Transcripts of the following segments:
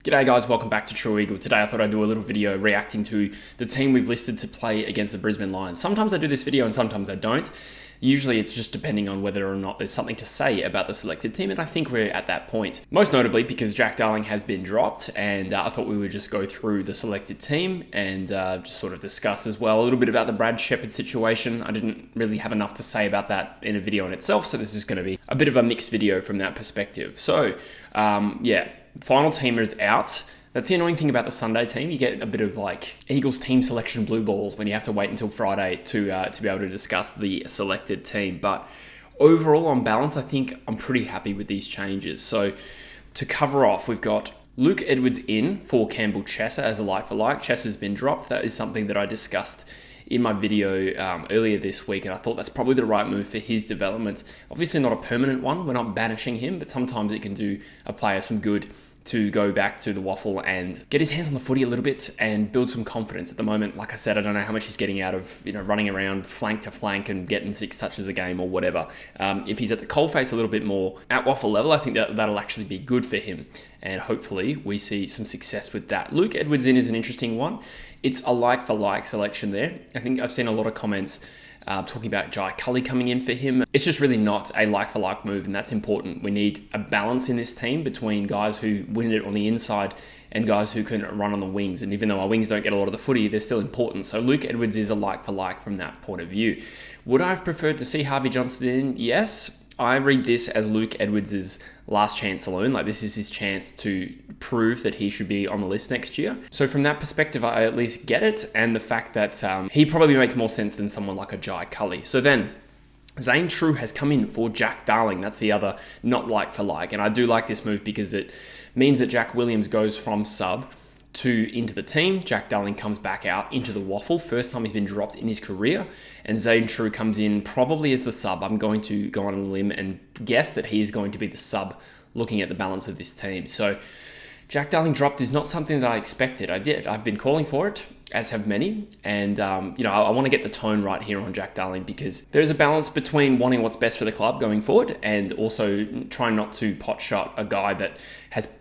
G'day guys, welcome back to True Eagle. Today I thought I'd do a little video reacting to the team we've listed to play against the Brisbane Lions. Sometimes I do this video and sometimes I don't. Usually it's just depending on whether or not there's something to say about the selected team, and I think we're at that point. Most notably because Jack Darling has been dropped, and I thought we would just go through the selected team and just sort of discuss as well a little bit about the Brad Sheppard situation. I didn't really have enough to say about that in a video in itself, so this is going to be a bit of a mixed video from that perspective. So, final teamer is out. That's the annoying thing about the Sunday team. You get a bit of like Eagles team selection blue balls when you have to wait until Friday to be able to discuss the selected team. But overall, on balance, I think I'm pretty happy with these changes. So to cover off, we've got Luke Edwards in for Campbell Chesser as a like-for-like. Chesser's been dropped. That is something that I discussed in my video earlier this week, and I thought that's probably the right move for his development. Obviously not a permanent one. We're not banishing him, but sometimes it can do a player some good to go back to the waffle and get his hands on the footy a little bit and build some confidence. At the moment, like I said, I don't know how much he's getting out of running around flank to flank and getting 6 touches a game or whatever. If he's at the coalface a little bit more at waffle level, I think that'll actually be good for him, and hopefully we see some success with that. Luke Edwards in is an interesting one. It's a like-for-like selection there. I think I've seen a lot of comments talking about Jai Cully coming in for him. It's just really not a like-for-like move, and that's important. We need a balance in this team between guys who win it on the inside and guys who can run on the wings. And even though our wings don't get a lot of the footy, they're still important. So Luke Edwards is a like-for-like from that point of view. Would I have preferred to see Harvey Johnston in? Yes. I read this as Luke Edwards' last chance saloon. Like, this is his chance to prove that he should be on the list next year. So from that perspective, I at least get it. And the fact that he probably makes more sense than someone like a Jai Cully. So then Zane True has come in for Jack Darling. That's the other not like for like. And I do like this move because it means that Jack Williams goes from sub into the team. Jack Darling comes back out into the waffle. First time he's been dropped in his career. And Zane True comes in probably as the sub. I'm going to go on a limb and guess that he is going to be the sub looking at the balance of this team. So Jack Darling dropped is not something that I expected. I've been calling for it, as have many. And, I want to get the tone right here on Jack Darling because there's a balance between wanting what's best for the club going forward and also trying not to pot shot a guy that has,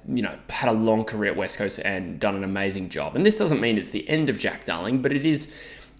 had a long career at West Coast and done an amazing job. And this doesn't mean it's the end of Jack Darling, but it is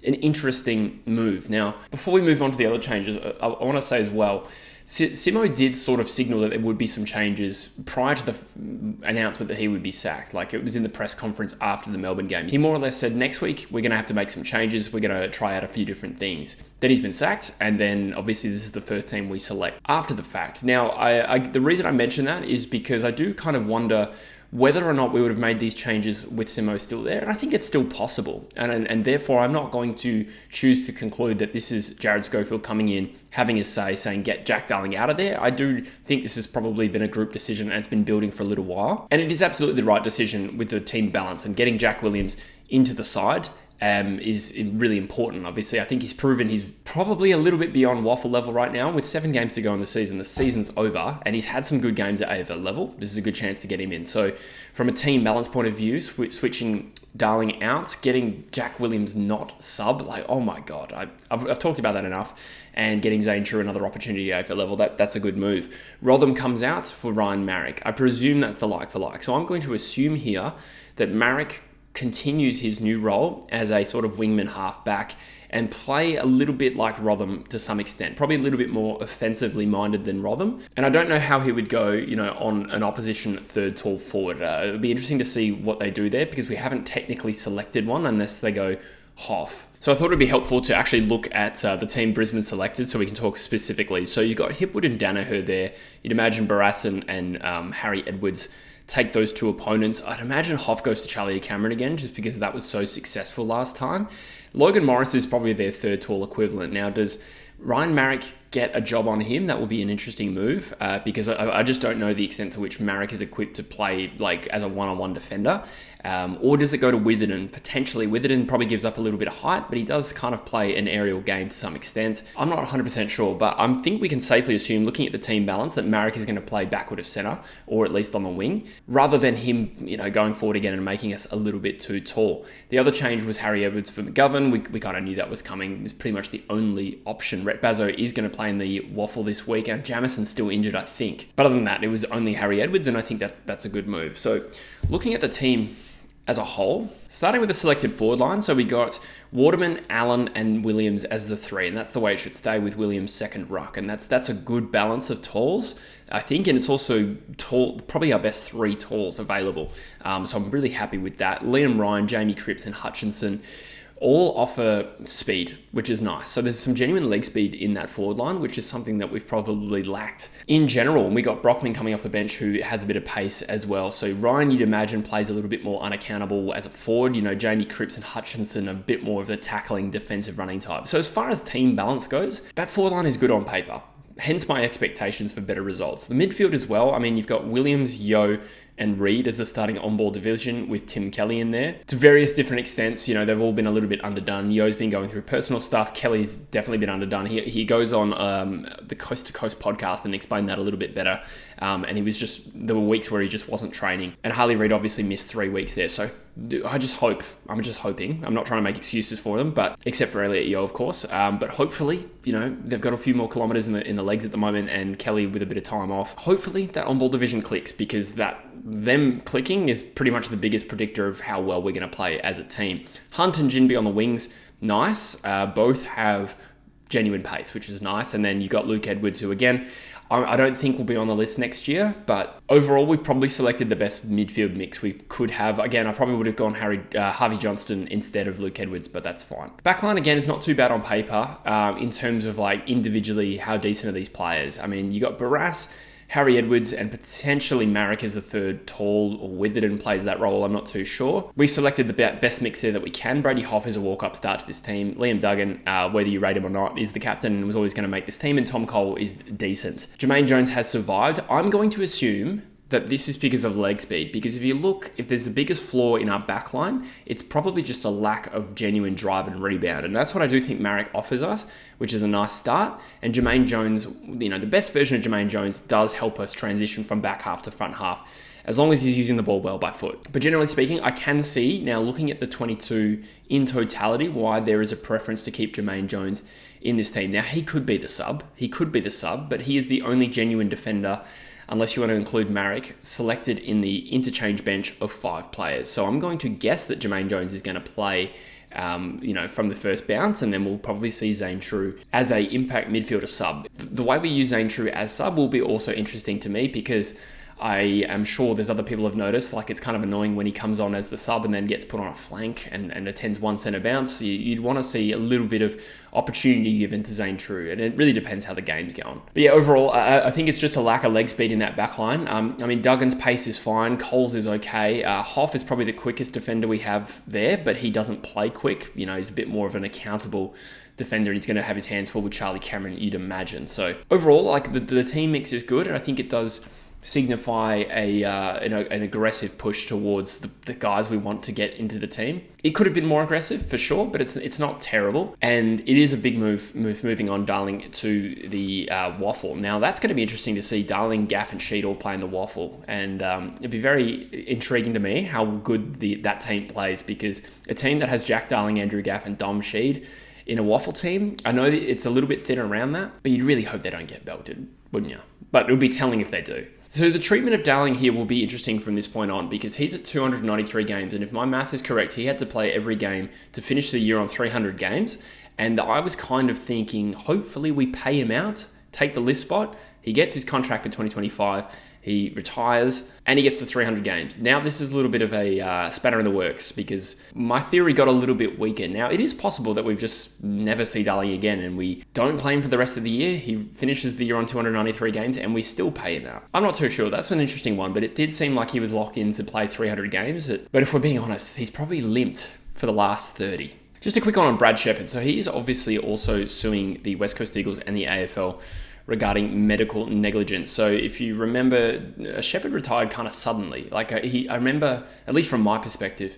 an interesting move. Now, before we move on to the other changes, I want to say as well, Simo did sort of signal that there would be some changes prior to the announcement that he would be sacked. Like, it was in the press conference after the Melbourne game. He more or less said, next week, we're going to have to make some changes. We're going to try out a few different things. Then he's been sacked, and then obviously this is the first team we select after the fact. Now, the reason I mention that is because I do kind of wonder whether or not we would have made these changes with Simo still there. And I think it's still possible. And therefore, I'm not going to choose to conclude that this is Jared Schofield coming in, having his say, saying, get Jack Darling out of there. I do think this has probably been a group decision and it's been building for a little while. And it is absolutely the right decision with the team balance, and getting Jack Williams into the side is really important. Obviously, I think he's proven he's probably a little bit beyond waffle level right now. With 7 games to go in the season, the season's over, and he's had some good games at AFL level. This is a good chance to get him in. So from a team balance point of view, switching Darling out, getting Jack Williams not sub, like, oh my God, I've talked about that enough. And getting Zane True another opportunity at AFL level, that's a good move. Rotham comes out for Ryan Marrick. I presume that's the like for like. So I'm going to assume here that Marrick continues his new role as a sort of wingman halfback and play a little bit like Rotham to some extent, probably a little bit more offensively minded than Rotham. And I don't know how he would go, on an opposition third tall forward. It would be interesting to see what they do there because we haven't technically selected one unless they go Hoff. So I thought it'd be helpful to actually look at the team Brisbane selected so we can talk specifically. So you've got Hipwood and Danaher there. You'd imagine Barassan and Harry Edwards take those 2 opponents. I'd imagine Hoff goes to Charlie Cameron again just because that was so successful last time. Logan Morris is probably their third tall equivalent. Now, does Ryan Marrick get a job on him? That will be an interesting move because I just don't know the extent to which Marrick is equipped to play like as a one-on-one defender. Or does it go to Witherden? Potentially. Witherden probably gives up a little bit of height, but he does kind of play an aerial game to some extent. I'm not 100% sure, but I think we can safely assume, looking at the team balance, that Marrick is going to play backward of centre, or at least on the wing, rather than him, going forward again and making us a little bit too tall. The other change was Harry Edwards for McGovern. We kind of knew that was coming. It was pretty much the only option. Rhett Bazzo is going to play in the waffle this week, and Jamison's still injured, I think. But other than that, it was only Harry Edwards, and I think that's a good move. So looking at the team as a whole, starting with the selected forward line, so we got Waterman, Allen, and Williams as the three, and that's the way it should stay with Williams' second ruck, and that's a good balance of talls, I think, and it's also tall, probably our best three talls available. So I'm really happy with that. Liam Ryan, Jamie Cripps, and Hutchinson all offer speed, which is nice. So there's some genuine leg speed in that forward line, which is something that we've probably lacked in general. And we got Brockman coming off the bench, who has a bit of pace as well. So Ryan, you'd imagine, plays a little bit more unaccountable as a forward. You know, Jamie Cripps and Hutchinson are a bit more of a tackling, defensive running type. So as far as team balance goes, that forward line is good on paper. Hence my expectations for better results. The midfield as well. I mean, you've got Williams, Yeo, and Reed as the starting on-ball division with Tim Kelly in there. To various different extents, you know, they've all been a little bit underdone. Yeo's been going through personal stuff. Kelly's definitely been underdone. He goes on the Coast to Coast podcast and explained that a little bit better. And there were weeks where he just wasn't training. And Harley Reid obviously missed 3 weeks there. So I'm just hoping. I'm not trying to make excuses for them, but except for Elliot Yeo, of course. But hopefully, you know, they've got a few more kilometers in the legs at the moment, and Kelly with a bit of time off. Hopefully that on-ball division clicks, because them clicking is pretty much the biggest predictor of how well we're going to play as a team. Hunt and Jinby on the wings, nice. Both have genuine pace, which is nice. And then you got Luke Edwards, who again, I don't think will be on the list next year, but overall we've probably selected the best midfield mix we could have. Again, I probably would have gone Harvey Johnston instead of Luke Edwards, but that's fine. Backline again is not too bad on paper in terms of like individually how decent are these players. I mean, you got Barras, Harry Edwards, and potentially Marek as the third tall, or Witherden plays that role, I'm not too sure. We've selected the best mix there that we can. Brady Hoff is a walk-up start to this team. Liam Duggan, whether you rate him or not, is the captain and was always going to make this team, and Tom Cole is decent. Jermaine Jones has survived. I'm going to assume that this is because of leg speed, because if there's the biggest flaw in our backline, it's probably just a lack of genuine drive and rebound. And that's what I do think Marek offers us, which is a nice start. And Jermaine Jones, you know, the best version of Jermaine Jones does help us transition from back half to front half, as long as he's using the ball well by foot. But generally speaking, I can see now, looking at the 22 in totality, why there is a preference to keep Jermaine Jones in this team. Now, he could be the sub, but he is the only genuine defender, unless you want to include Marek, selected in the interchange bench of 5 players. So I'm going to guess that Jermaine Jones is going to play from the first bounce, and then we'll probably see Zane True as a impact midfielder sub. The way we use Zane True as sub will be also interesting to me, because I am sure there's other people have noticed, like, it's kind of annoying when he comes on as the sub and then gets put on a flank and attends 1 centre bounce. You'd want to see a little bit of opportunity given to Zane True, and it really depends how the game's going. But yeah, overall, I think it's just a lack of leg speed in that back line. I mean, Duggan's pace is fine, Coles is okay. Hoff is probably the quickest defender we have there, but he doesn't play quick. You know, he's a bit more of an accountable defender, and he's going to have his hands full with Charlie Cameron, you'd imagine. So overall, like, the team mix is good, and I think it does signify an aggressive push towards the guys we want to get into the team. It could have been more aggressive for sure, but it's not terrible, and it is a big move moving on Darling to the waffle. Now that's going to be interesting to see Darling, Gaff, and Sheed all playing the waffle, and it'd be very intriguing to me how good that team plays, because a team that has Jack Darling, Andrew Gaff, and Dom Sheed in a waffle team, I know that it's a little bit thin around that, but you'd really hope they don't get belted, wouldn't you? But it would be telling if they do. So the treatment of Darling here will be interesting from this point on, because he's at 293 games, and if my math is correct, he had to play every game to finish the year on 300 games, and I was kind of thinking, hopefully we pay him out, take the list spot, he gets his contract for 2025, he retires, and he gets to 300 games. Now, this is a little bit of a spanner in the works, because my theory got a little bit weaker. Now, it is possible that we just never see Darling again, and we don't play him for the rest of the year. He finishes the year on 293 games, and we still pay him out. I'm not too sure. That's an interesting one, but it did seem like he was locked in to play 300 games. But if we're being honest, he's probably limped for the last 30. Just a quick one on Brad Sheppard. So he is obviously also suing the West Coast Eagles and the AFL regarding medical negligence. So if you remember, Sheppard retired kind of suddenly. I remember, at least from my perspective,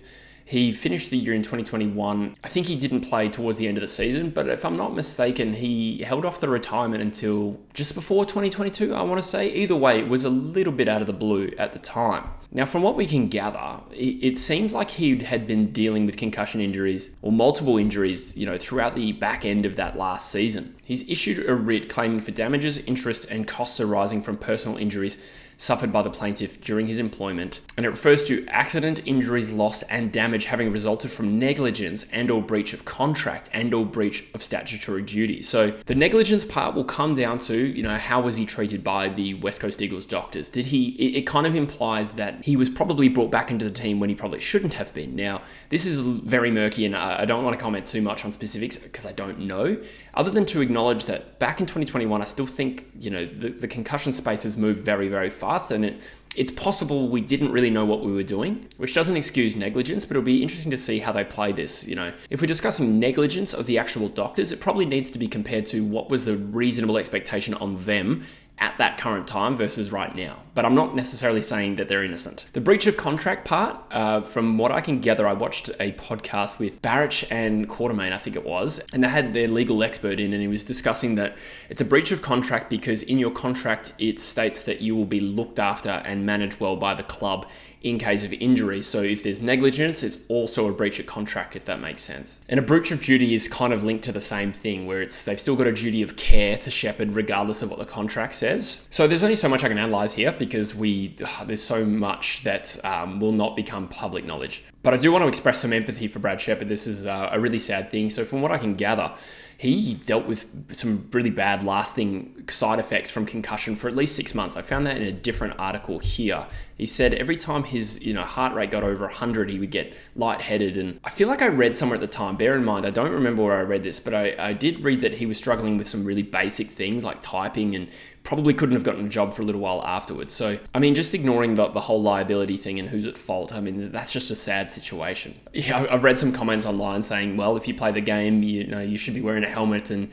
He finished the year in 2021. I think he didn't play towards the end of the season, but if I'm not mistaken, he held off the retirement until just before 2022, I want to say. Either way, it was a little bit out of the blue at the time. Now, from what we can gather, it seems like he had been dealing with concussion injuries or multiple injuries, throughout the back end of that last season. He's issued a writ claiming for damages, interest, and costs arising from personal injuries suffered by the plaintiff during his employment, and it refers to accident, injuries, loss, and damage having resulted from negligence and or breach of contract and or breach of statutory duty. So the negligence part will come down to, how was he treated by the West Coast Eagles doctors? It kind of implies that he was probably brought back into the team when he probably shouldn't have been. Now, this is very murky, and I don't want to comment too much on specifics because I don't know, other than to acknowledge that back in 2021, I still think, the concussion space has moved very, very fast, and it's possible we didn't really know what we were doing, which doesn't excuse negligence, but it'll be interesting to see how they play this. If we're discussing negligence of the actual doctors, it probably needs to be compared to what was the reasonable expectation on them at that current time versus right now. But I'm not necessarily saying that they're innocent. The breach of contract part, from what I can gather, I watched a podcast with Barrich and Quartermain, I think it was, and they had their legal expert in, and he was discussing that it's a breach of contract because in your contract, it states that you will be looked after and managed well by the club in case of injury. So if there's negligence, it's also a breach of contract, if that makes sense. And a breach of duty is kind of linked to the same thing, where they've still got a duty of care to Sheppard regardless of what the contract says. So there's only so much I can analyze here because there's so much that will not become public knowledge. But I do want to express some empathy for Brad Sheppard. This is a really sad thing. So from what I can gather, he dealt with some really bad lasting side effects from concussion for at least 6 months. I found that in a different article here. He said every time his heart rate got over 100, he would get lightheaded. And I feel like I read somewhere at the time, bear in mind, I don't remember where I read this, but I did read that he was struggling with some really basic things like typing and probably couldn't have gotten a job for a little while afterwards. So, just ignoring the whole liability thing and who's at fault, that's just a sad situation. Yeah, I've read some comments online saying, well, if you play the game, you should be wearing a helmet and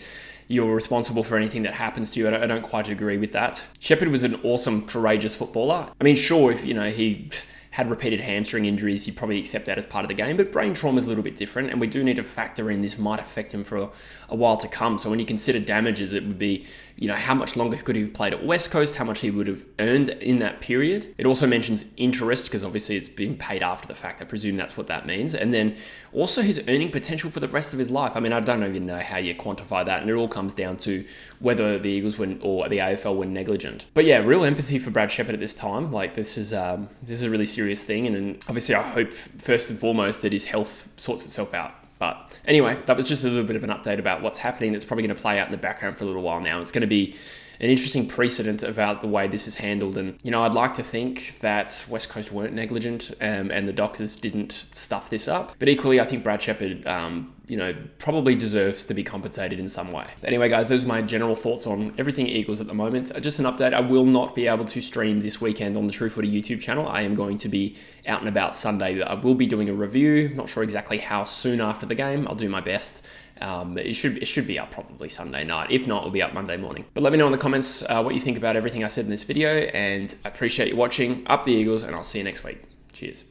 you're responsible for anything that happens to you. I don't quite agree with that. Sheppard was an awesome, courageous footballer. Sure, if, he had repeated hamstring injuries, you'd probably accept that as part of the game, but brain trauma is a little bit different, and we do need to factor in this might affect him for a while to come. So when you consider damages, it would be, how much longer could he have played at West Coast, how much he would have earned in that period. It also mentions interest, because obviously it's been paid after the fact. I presume that's what that means. And then also his earning potential for the rest of his life. I don't even know how you quantify that, and it all comes down to whether the Eagles or the AFL were negligent. But yeah, real empathy for Brad Sheppard at this time. This is a really serious thing, and obviously I hope first and foremost that his health sorts itself out. But anyway, that was just a little bit of an update about what's happening. That's probably going to play out in the background for a little while now. It's going to be an interesting precedent about the way this is handled. And, I'd like to think that West Coast weren't negligent and the doctors didn't stuff this up. But equally, I think Brad Sheppard, probably deserves to be compensated in some way. Anyway, guys, those are my general thoughts on everything Eagles at the moment. Just an update. I will not be able to stream this weekend on the True Footy YouTube channel. I am going to be out and about Sunday. I will be doing a review. Not sure exactly how soon after the game. I'll do my best. It should be up probably Sunday night. If not, it'll be up Monday morning. But let me know in the comments what you think about everything I said in this video, and I appreciate you watching. Up the Eagles, and I'll see you next week. Cheers.